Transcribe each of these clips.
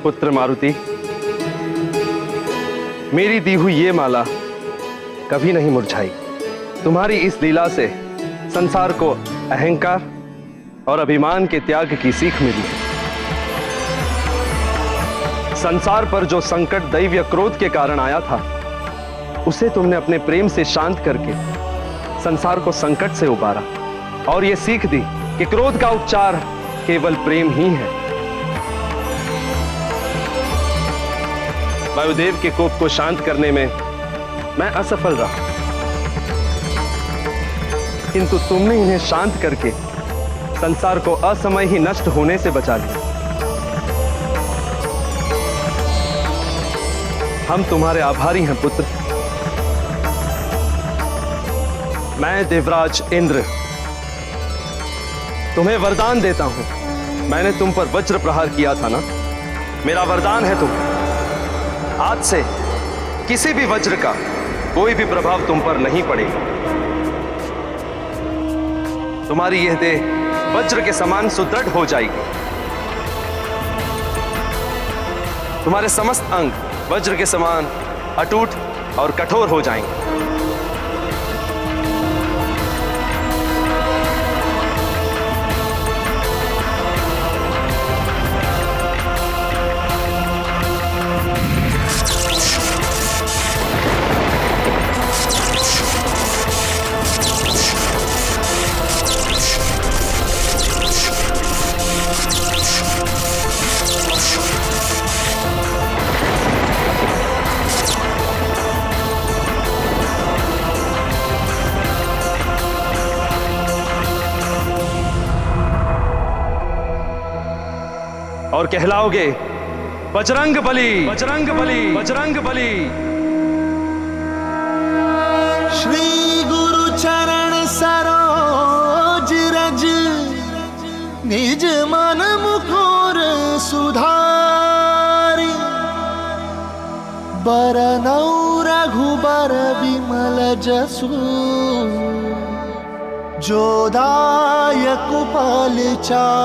पुत्र मारुति, मेरी दी हुई ये माला कभी नहीं मुरझाई। तुम्हारी इस लीला से संसार को अहंकार और अभिमान के त्याग की सीख मिली। संसार पर जो संकट दैवीय क्रोध के कारण आया था, उसे तुमने अपने प्रेम से शांत करके संसार को संकट से उबारा और यह सीख दी कि क्रोध का उपचार केवल प्रेम ही है। वायुदेव के कोप को शांत करने में मैं असफल रहा, किंतु तुमने इन्हें शांत करके संसार को असमय ही नष्ट होने से बचा लिया। हम तुम्हारे आभारी हैं पुत्र। मैं देवराज इंद्र तुम्हें वरदान देता हूं। मैंने तुम पर वज्र प्रहार किया था ना, मेरा वरदान है तुम। आज से किसी भी वज्र का कोई भी प्रभाव तुम पर नहीं पड़ेगा। तुम्हारी यह देह वज्र के समान सुदृढ़ हो जाएगी। तुम्हारे समस्त अंग वज्र के समान अटूट और कठोर हो जाएंगे। और कहलाओगे बजरंग बली, बजरंग बली, बजरंग बली। श्री गुरु चरण सरोज रज, निज मन मुकुर सुधारी। बरनौ रघुबर विमल जसु, जो दायक फलचारी।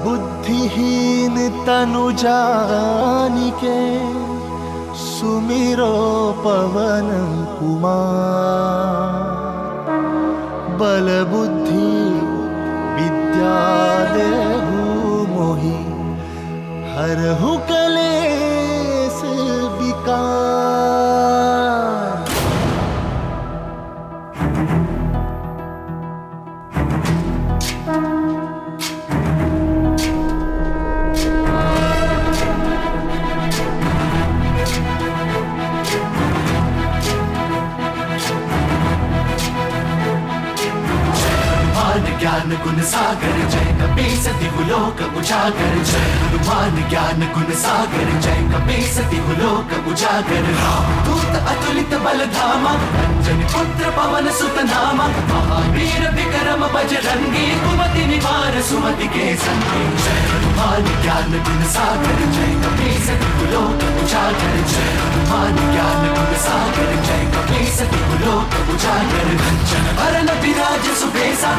बुद्धिहीन तनु जानिके, सुमिरो पवन कुमार। बल बुद्धि विद्या देहु मोहि, हरहु कलेस विकार। ज्ञान गुण सागर जय कपीस तिहुलोक उजागर। जय हनुमान ज्ञान गुण सागर जय कपीस तिहुलोक उजागर। दूत अतुलित बल धामा, अंजनी पुत्र पवन सुत नामा। महावीर विक्रम बजरंगी, कुमति निवार सुमति के संगी। जय हनुमान ज्ञान गुण सागर जय कपीस तिहुलोक उजागर। जय हनुमान ज्ञान गुण सागर जय कपीस तिहुलोक उजागर। कंचन वरन विराज सुबेसा,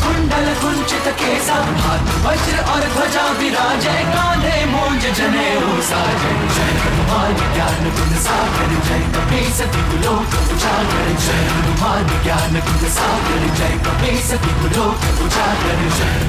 कुंडल कुंचित केसा। हाथ वज्र और ध्वजा विराजे, कांधे मूंज जनेऊ साजे। जय हनुमान ज्ञान गुण सागर जय कपीस तिहुलोक उजागर। जय हनुमान ज्ञान गुण सागर जय कपीस तिहुलोक उजागर। जय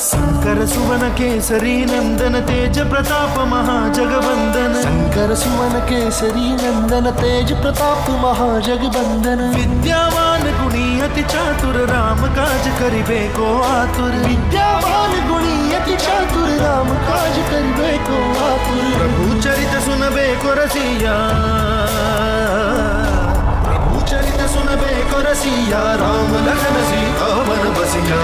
शंकर सुवन केसरी नंदन, तेज प्रताप महाजगवंदन। शंकर सुवन केसरी नंदन, तेज प्रताप महाजगवंदन। विद्यावान गुणी अति चातुर, राम काज करिबे को आतुर। विद्यावान गुणी अति चातुर, राम काज करिबे को आतुर। प्रभु चरित सुनबे को रसिया, प्रभु चरित सुनबे को रसिया। राम लखन सीता वन बसिया।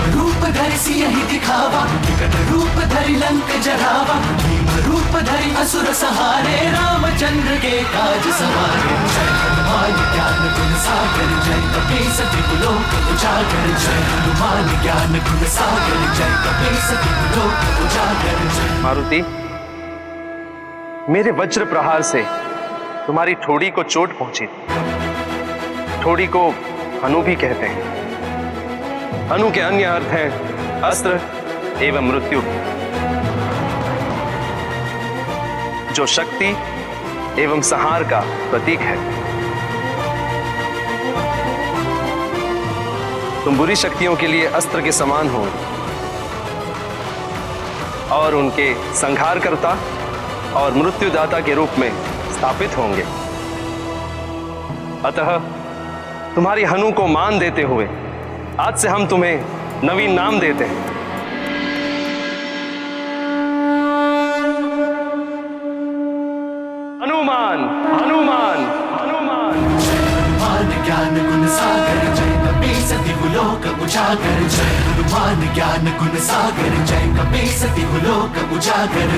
रूप धरि सियहि दिखावा, विकट रूप धरि लंक जरावा। भीम रूप धरि असुर सहारे, रामचंद्र के काज सवारे। जय हनुमान ज्ञान गुण सागर जय कपीस तिहुलोक उजागर। जय हनुमान ज्ञान गुण सागर जय कपीस तिहुलोक उजागर। मारुति, मेरे वज्र प्रहार से तुम्हारी ठोड़ी को चोट पहुंची। ठोड़ी को हनु भी कहते हैं। हनु के अन्य अर्थ हैं अस्त्र एवं मृत्यु, जो शक्ति एवं संहार का प्रतीक है। तुम बुरी शक्तियों के लिए अस्त्र के समान हो और उनके संहारकर्ता और मृत्युदाता के रूप में स्थापित होंगे। अतः तुम्हारी हनु को मान देते हुए आज से हम तुम्हें नवीन नाम देते हैं। हनुमान, हनुमान, हनुमान। हनुमान ज्ञान गुण सागर जय कपीस तिहु लोक उजागर। जय हनुमान ज्ञान गुण सागर जय कपीस तिहु लोक उजागर।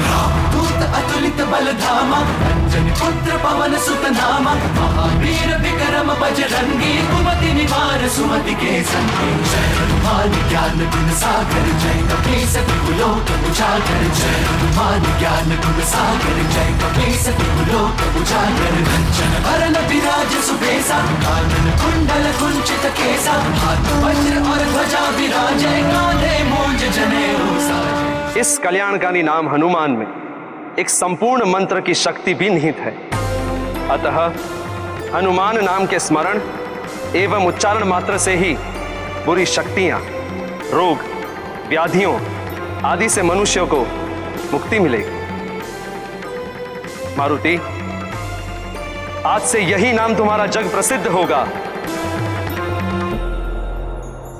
दूत अतुलित बल धामा अंजनी पुत्र पवन सुत नामा। महावीर विक्रम बजरंगी कुमति निवार सुमति के संगी। जय हनुमान ज्ञान गुण सागर जय कपीस तिहु लोक उजागर। जय हनुमान ज्ञान गुण सागर जय कपीस तिहु लोक उजागर। कंचन वरण विराज सुबेसा कानन कुंडल कुंचित केसा। हाथ वज्र और ध्वजा विराजे कांधे मूंज जनेऊ साजे। इस कल्याणकारी नाम हनुमान में एक संपूर्ण मंत्र की शक्ति भी निहित है। अतः हनुमान नाम के स्मरण एवं उच्चारण मात्र से ही बुरी शक्तियां, रोग, व्याधियों आदि से मनुष्यों को मुक्ति मिलेगी। मारुति, आज से यही नाम तुम्हारा जग प्रसिद्ध होगा।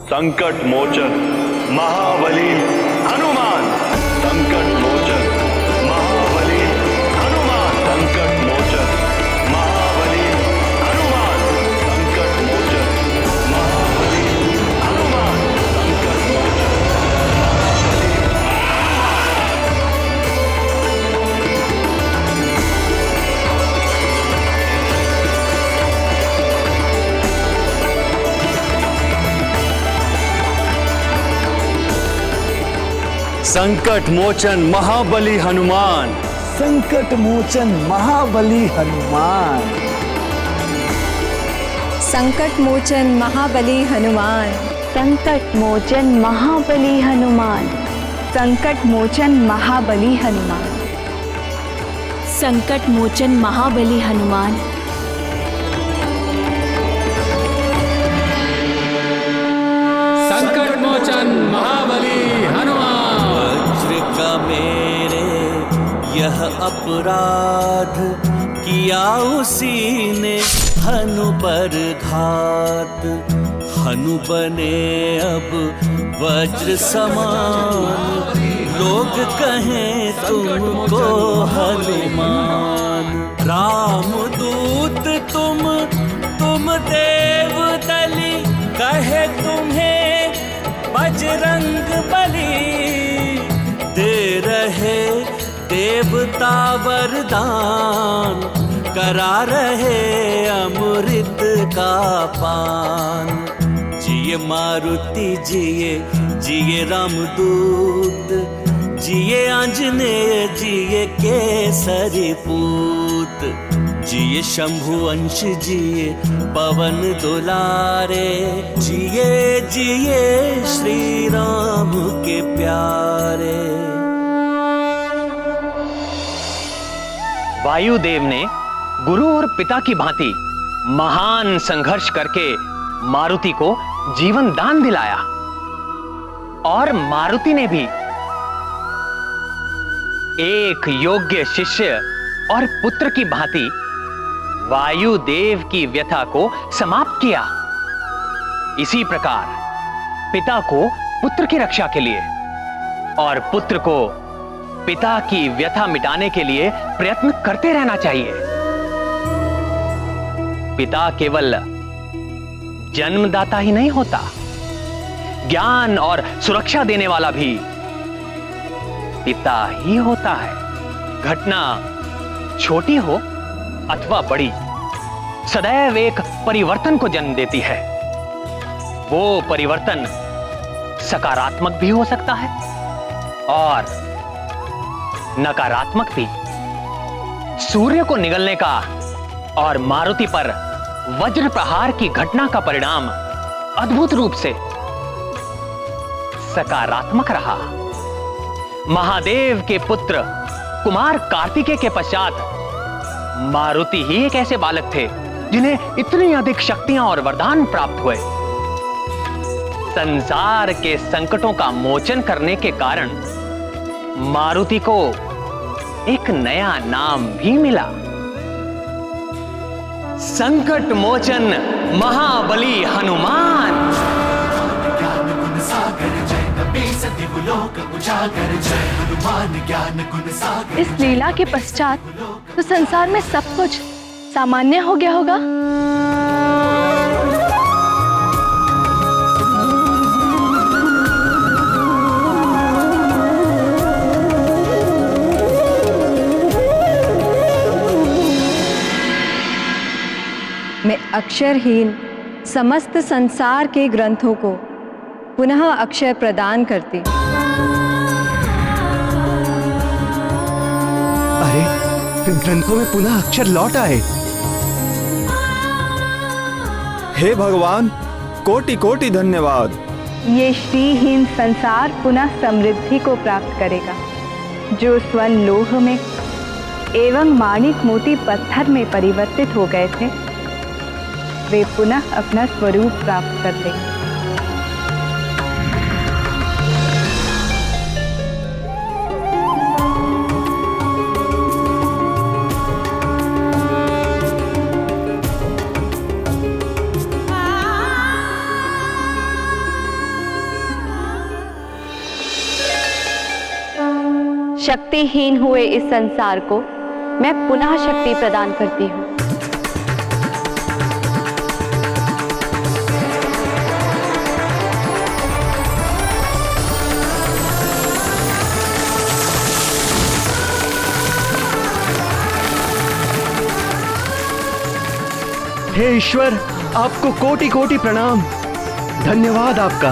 संकट मोचन महाबली हनुमान। संकट मोचन महाबली हनुमान। संकट मोचन महाबली हनुमान। संकट मोचन महाबली हनुमान। संकट मोचन संकट मोचन महाबली हनुमान। संकट मोचन महाबली हनुमान। संकट मोचन महाबली हनुमान। संकट मोचन महाबली हनुमान। संकट मोचन महाबली हनुमान। संकट मोचन महाबली हनुमान। संकट मोचन महाबली हनुमान। वज्र का मेरे यह अपराध किया उसी ने हनु पर घात। हनु बने अब वज्र समान, लोग कहें तुमको हनुमान। राम दूत तुम देव दली, कहे तुम्हें बजरंग बली। दे रहे देवता वरदान, करा रहे अमृत का पान। जिए मारुति जिए जिए रामदूत, जिए आंजनेय जिए केसरी पूत। जिए शंभु अंश जिए पवन दुलारे, जिए जिए श्री राम के प्यारे। वायुदेव ने गुरु और पिता की भांति महान संघर्ष करके मारुति को जीवन दान दिलाया, और मारुति ने भी एक योग्य शिष्य और पुत्र की भांति वायुदेव की व्यथा को समाप्त किया। इसी प्रकार पिता को पुत्र की रक्षा के लिए और पुत्र को पिता की व्यथा मिटाने के लिए प्रयत्न करते रहना चाहिए। पिता केवल जन्मदाता ही नहीं होता, ज्ञान और सुरक्षा देने वाला भी पिता ही होता है। घटना छोटी हो अथवा बड़ी, सदैव एक परिवर्तन को जन्म देती है। वो परिवर्तन सकारात्मक भी हो सकता है और नकारात्मक भी। सूर्य को निगलने का और मारुति पर वज्र प्रहार की घटना का परिणाम अद्भुत रूप से सकारात्मक रहा। महादेव के पुत्र कुमार कार्तिकेय के पश्चात मारुति ही एक ऐसे बालक थे जिन्हें इतनी अधिक शक्तियां और वरदान प्राप्त हुए। संसार के संकटों का मोचन करने के कारण मारुति को एक नया नाम भी मिला, संकट मोचन महाबली हनुमान। ज्ञान गुण सागर जय कपीस दिवलोक उजागर, जय हनुमान ज्ञान गुण सागर। इस लीला के पश्चात तो संसार में सब कुछ सामान्य हो गया होगा। मैं अक्षरहीन समस्त संसार के ग्रंथों को पुनः अक्षर प्रदान करती। अरे ग्रंथों में पुनः अक्षर लौट आए। हे भगवान, कोटि कोटि धन्यवाद। ये श्रीहीन संसार पुनः समृद्धि को प्राप्त करेगा। जो स्वर्ण लोह में एवं माणिक मोती पत्थर में परिवर्तित हो गए थे, वे पुनः अपना स्वरूप प्राप्त कर लेंगे। शक्तिहीन हुए इस संसार को मैं पुनः शक्ति प्रदान करती हूँ। हे ईश्वर, आपको कोटि कोटि प्रणाम। धन्यवाद आपका।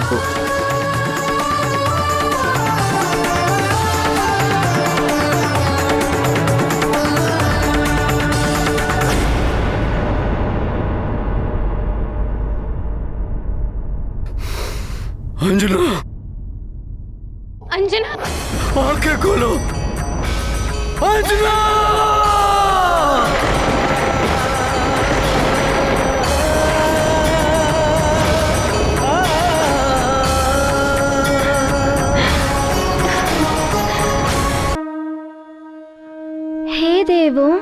अंजना, अंजना, आंखें खोलो। अंजना! हे देवों,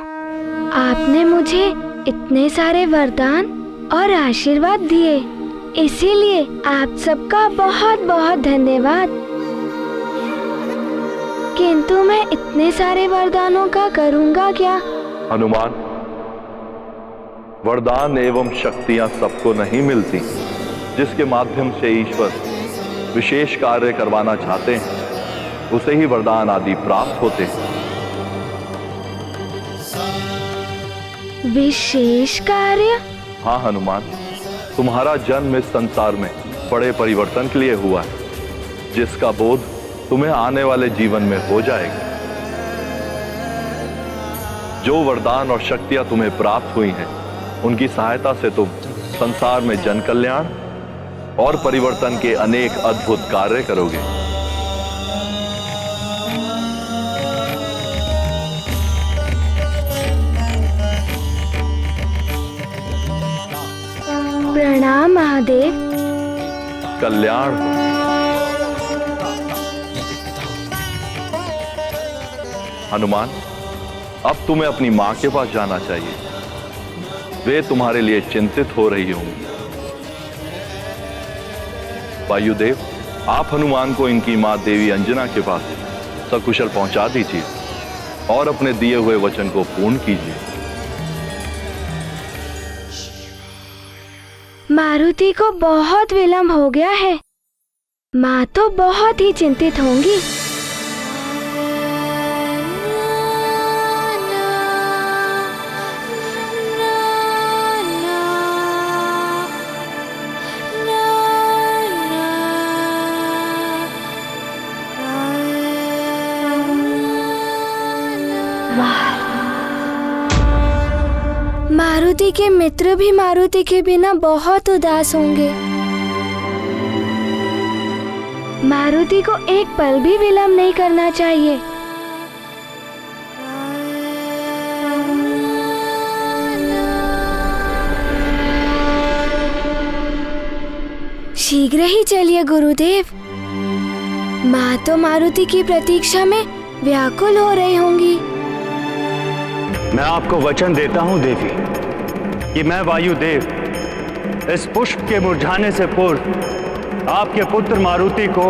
आपने मुझे इतने सारे वरदान और आशीर्वाद दिए, इसीलिए आप सबका बहुत बहुत धन्यवाद। किंतु मैं इतने सारे वरदानों का करूंगा क्या? हनुमान, वरदान एवं शक्तियां सबको नहीं मिलती। जिसके माध्यम से ईश्वर विशेष कार्य करवाना चाहते हैं, उसे ही वरदान आदि प्राप्त होते हैं। विशेष कार्य? हाँ हनुमान, तुम्हारा जन्म इस संसार में बड़े परिवर्तन के लिए हुआ है, जिसका बोध तुम्हें आने वाले जीवन में हो जाएगा। जो वरदान और शक्तियां तुम्हें प्राप्त हुई हैं, उनकी सहायता से तुम संसार में जन कल्याण और परिवर्तन के अनेक अद्भुत कार्य करोगे। प्रणाम महादेव। कल्याण हो। हनुमान, अब तुम्हें अपनी मां के पास जाना चाहिए। वे तुम्हारे लिए चिंतित हो रही होंगी। वायुदेव, आप हनुमान को इनकी मां देवी अंजना के पास सकुशल पहुंचा दीजिए और अपने दिए हुए वचन को पूर्ण कीजिए। मारुति को बहुत विलंब हो गया है। माँ तो बहुत ही चिंतित होंगी। मारुति के मित्र भी मारुति के बिना बहुत उदास होंगे। मारुति को एक पल भी विलंब नहीं करना चाहिए। शीघ्र ही चलिए गुरुदेव। माँ तो मारुति की प्रतीक्षा में व्याकुल हो रही होंगी। मैं आपको वचन देता हूँ देवी कि मैं वायुदेव इस पुष्प के मुरझाने से पूर्व आपके पुत्र मारुति को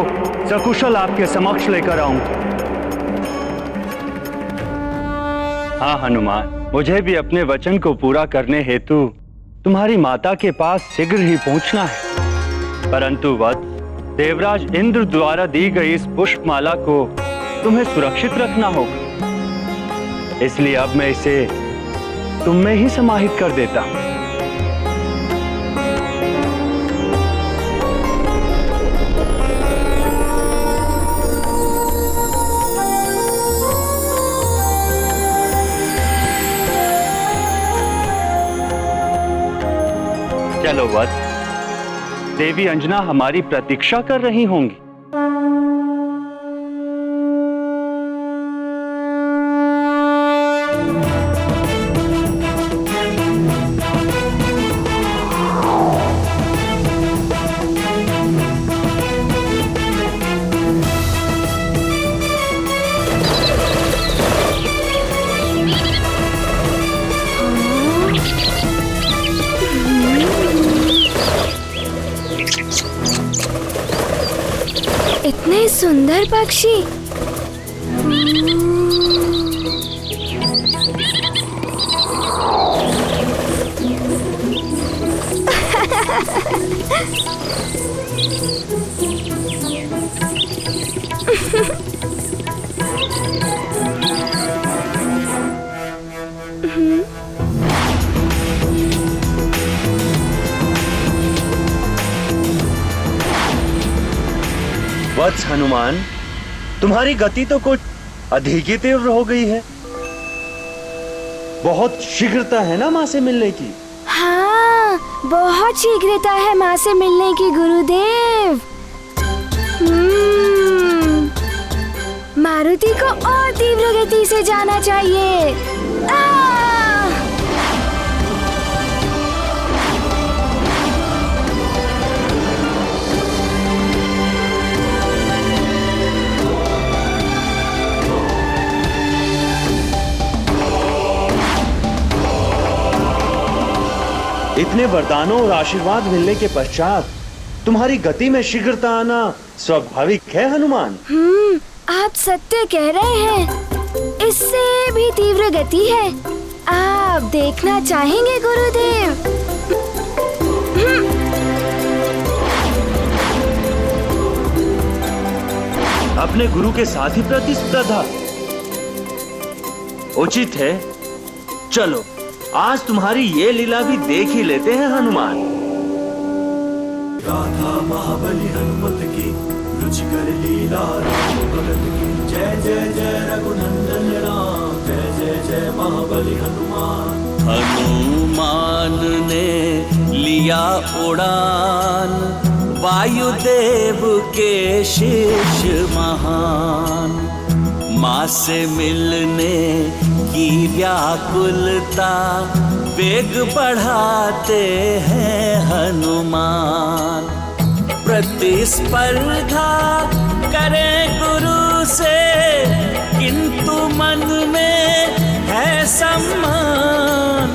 सकुशल आपके समक्ष लेकर आऊंगा। हाँ हनुमान, मुझे भी अपने वचन को पूरा करने हेतु तुम्हारी माता के पास शीघ्र ही पहुंचना है, परंतु वत्स, देवराज इंद्र द्वारा दी गई इस पुष्पमाला को तुम्हें सुरक्षित रखना होगा। इसलिए अब मैं इसे तुम में ही समाहित कर देता हूं। चलो वत्स, देवी अंजना हमारी प्रतीक्षा कर रही होंगी। इतने सुंदर पक्षी। वत्स हनुमान, तुम्हारी गति तो कुछ अधिक ही तीव्र हो गई है। बहुत शीघ्रता है ना माँ से मिलने की? हाँ, बहुत शीघ्रता है माँ से मिलने की गुरुदेव। मारुति को और तीव्र गति से जाना चाहिए। इतने वरदानों और आशीर्वाद मिलने के पश्चात तुम्हारी गति में शीघ्रता आना स्वाभाविक है हनुमान। आप सत्य कह रहे हैं। इससे भी तीव्र गति है। आप देखना चाहेंगे गुरुदेव? अपने गुरु के साथ ही प्रतिस्पर्धा उचित है। चलो आज तुम्हारी ये लीला भी देख ही लेते हैं हनुमान। गाथा महाबली हनुमत की रुचिकर लीला राम भगत की। जय जय जय रघुनंदन राम, जय जय जय महाबली हनुमान। हनुमान ने लिया उड़ान, वायुदेव के शिष्य महान। माँ से मिलने की व्याकुलता वेग बढ़ाते हैं हनुमान। प्रतिस्पर्धा करें गुरु से, किंतु मन में है सम्मान।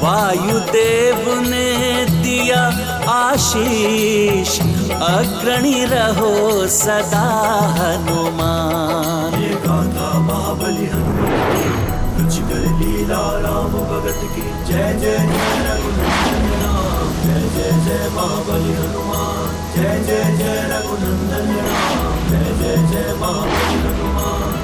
वायुदेव ने दिया आशीष, अग्रणी रहो सदा हनुमान। ये गाथा महाबली हनुमत की रुचिकर लीला राम भगत की। जय जय जय रघुनंदन राम, जय जय जय महाबली हनुमान। जय जय जय रघुनंदन राम, जय जय जय महाबली हनुमान।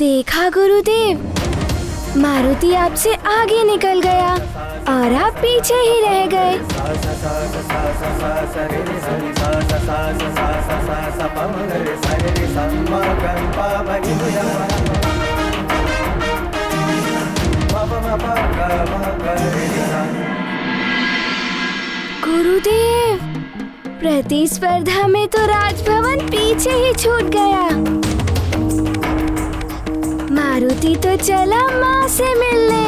देखा गुरुदेव, मारुति आपसे आगे निकल गया और आप पीछे ही रह गए। गुरुदेव, प्रतिस्पर्धा में तो राजभवन पीछे ही छूट गया। मारुति तो चला माँ से मिलने।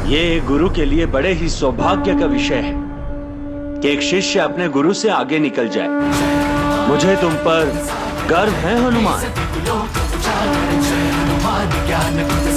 ये गुरु के लिए बड़े ही सौभाग्य का विषय है कि एक शिष्य अपने गुरु से आगे निकल जाए। मुझे तुम पर गर्व है हनुमान। हनुमान ज्ञान गुण